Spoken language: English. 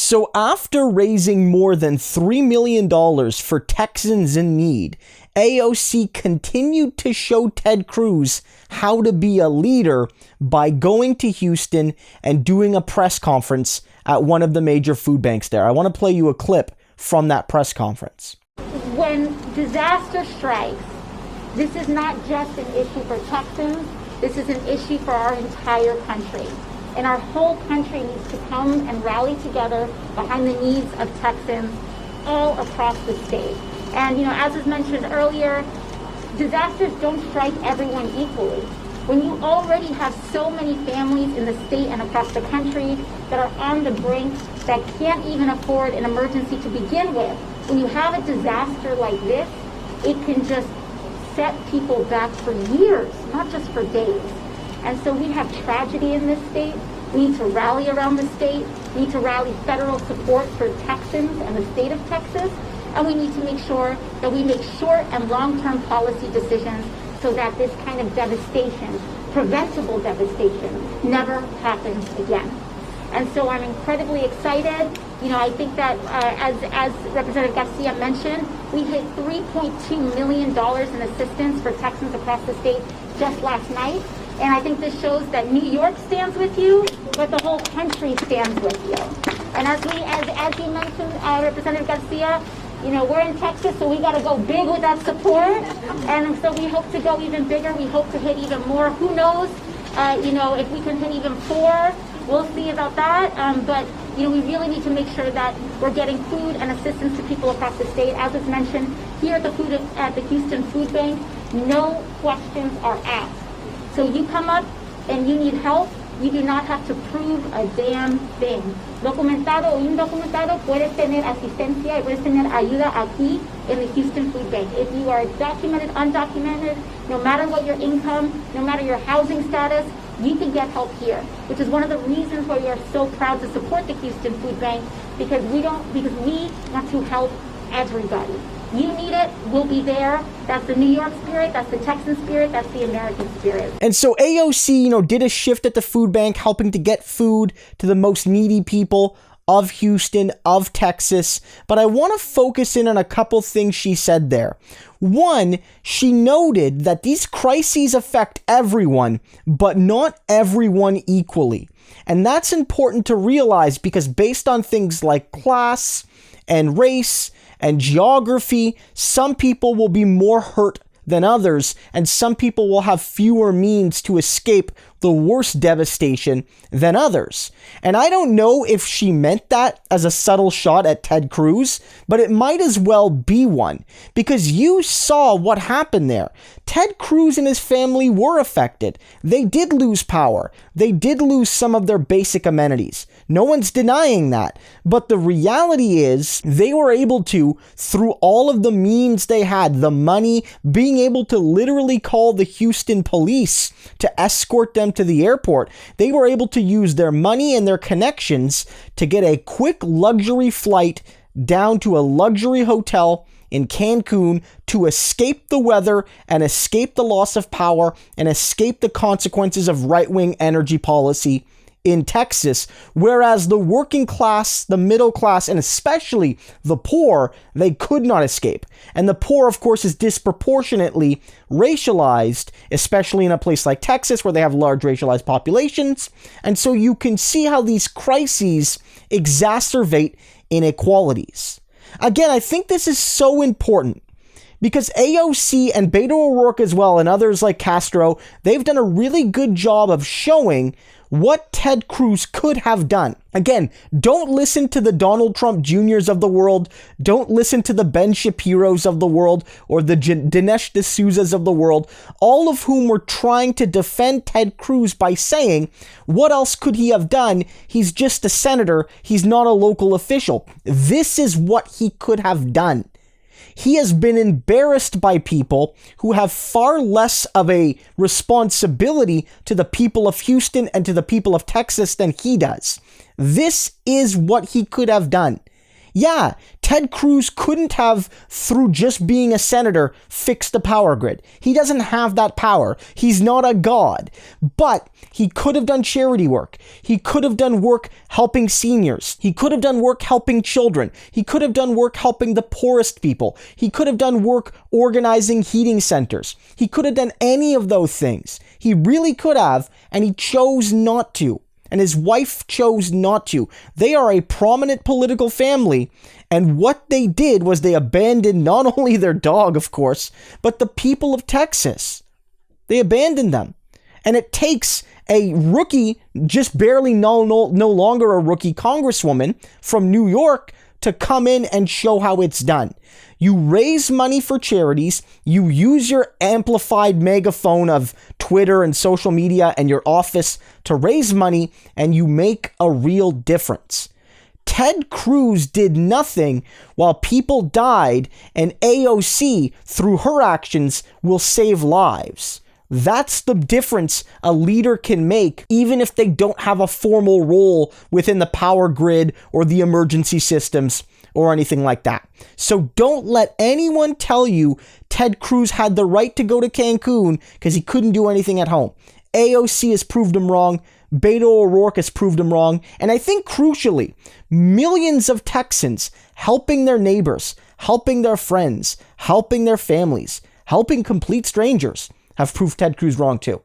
So after raising more than $3 million for Texans in need, AOC continued to show Ted Cruz how to be a leader by going to Houston and doing a press conference at one of the major food banks there. I want to play you a clip from that press conference. When disaster strikes, this is not just an issue for Texans, this is an issue for our entire country. And our whole country needs to come and rally together behind the needs of Texans all across the state. And, as was mentioned earlier, disasters don't strike everyone equally. When you already have so many families in the state and across the country that are on the brink, that can't even afford an emergency to begin with, when you have a disaster like this, it can just set people back for years, not just for days. And so we have tragedy in this state. We need to rally around the state. We need to rally federal support for Texans and the state of Texas. And we need to make sure that we make short and long-term policy decisions so that this kind of devastation, preventable devastation, never happens again. And so I'm incredibly excited. I think that as Representative Garcia mentioned, we hit $3.2 million in assistance for Texans across the state just last night. And I think this shows that New York stands with you, but the whole country stands with you. And as you mentioned, Representative Garcia, we're in Texas, so we got to go big with that support. And so we hope to go even bigger. We hope to hit even more. Who knows, if we can hit even 4, we'll see about that. But we really need to make sure that we're getting food and assistance to people across the state. As was mentioned, here at the Houston Food Bank, no questions are asked. So you come up and you need help, you do not have to prove a damn thing. Documentado o indocumentado, puedes tener asistencia y puedes tener ayuda aquí in the Houston Food Bank. If you are documented, undocumented, no matter what your income, no matter your housing status, you can get help here, which is one of the reasons why we are so proud to support the Houston Food Bank, because we want to help everybody. You need it, we'll be there. That's the New York spirit, that's the Texan spirit, that's the American spirit. And so AOC, did a shift at the food bank, helping to get food to the most needy people of Houston, of Texas. But I want to focus in on a couple things she said there. One, she noted that these crises affect everyone, but not everyone equally. And that's important to realize, because based on things like class and race and geography, some people will be more hurt than others, and some people will have fewer means to escape the worst devastation than others. And I don't know if she meant that as a subtle shot at Ted Cruz, but it might as well be one, because you saw what happened there. Ted Cruz and his family were affected. They did lose power. They did lose some of their basic amenities. No one's denying that. But the reality is they were able to, through all of the means they had, the money, being able to literally call the Houston police to escort them to the airport, they were able to use their money and their connections to get a quick luxury flight down to a luxury hotel in Cancun to escape the weather and escape the loss of power and escape the consequences of right-wing energy policy in Texas, whereas the working class, the middle class, and especially the poor, they could not escape. And the poor, of course, is disproportionately racialized, especially in a place like Texas, where they have large racialized populations. And so you can see how these crises exacerbate inequalities. Again, I think this is so important, because AOC and Beto O'Rourke as well, and others like Castro, they've done a really good job of showing what Ted Cruz could have done. Again, don't listen to the Donald Trump Jr.'s of the world. Don't listen to the Ben Shapiro's of the world or the Dinesh D'Souza's of the world, all of whom were trying to defend Ted Cruz by saying, what else could he have done? He's just a senator. He's not a local official. This is what he could have done. He has been embarrassed by people who have far less of a responsibility to the people of Houston and to the people of Texas than he does. This is what he could have done. Yeah, Ted Cruz couldn't have, through just being a senator, fixed the power grid. He doesn't have that power. He's not a god. But he could have done charity work. He could have done work helping seniors. He could have done work helping children. He could have done work helping the poorest people. He could have done work organizing heating centers. He could have done any of those things. He really could have, and he chose not to. And his wife chose not to. They are a prominent political family, and what they did was they abandoned not only their dog, of course, but the people of Texas. They abandoned them. And it takes a rookie, just barely no longer a rookie congresswoman from New York to come in and show how it's done. You raise money for charities, you use your amplified megaphone of Twitter and social media and your office to raise money, and you make a real difference. Ted Cruz did nothing while people died, and AOC, through her actions, will save lives. That's the difference a leader can make, even if they don't have a formal role within the power grid or the emergency systems or anything like that. So don't let anyone tell you Ted Cruz had the right to go to Cancun because he couldn't do anything at home. AOC has proved him wrong. Beto O'Rourke has proved him wrong. And I think crucially, millions of Texans helping their neighbors, helping their friends, helping their families, helping complete strangers have proved Ted Cruz wrong too.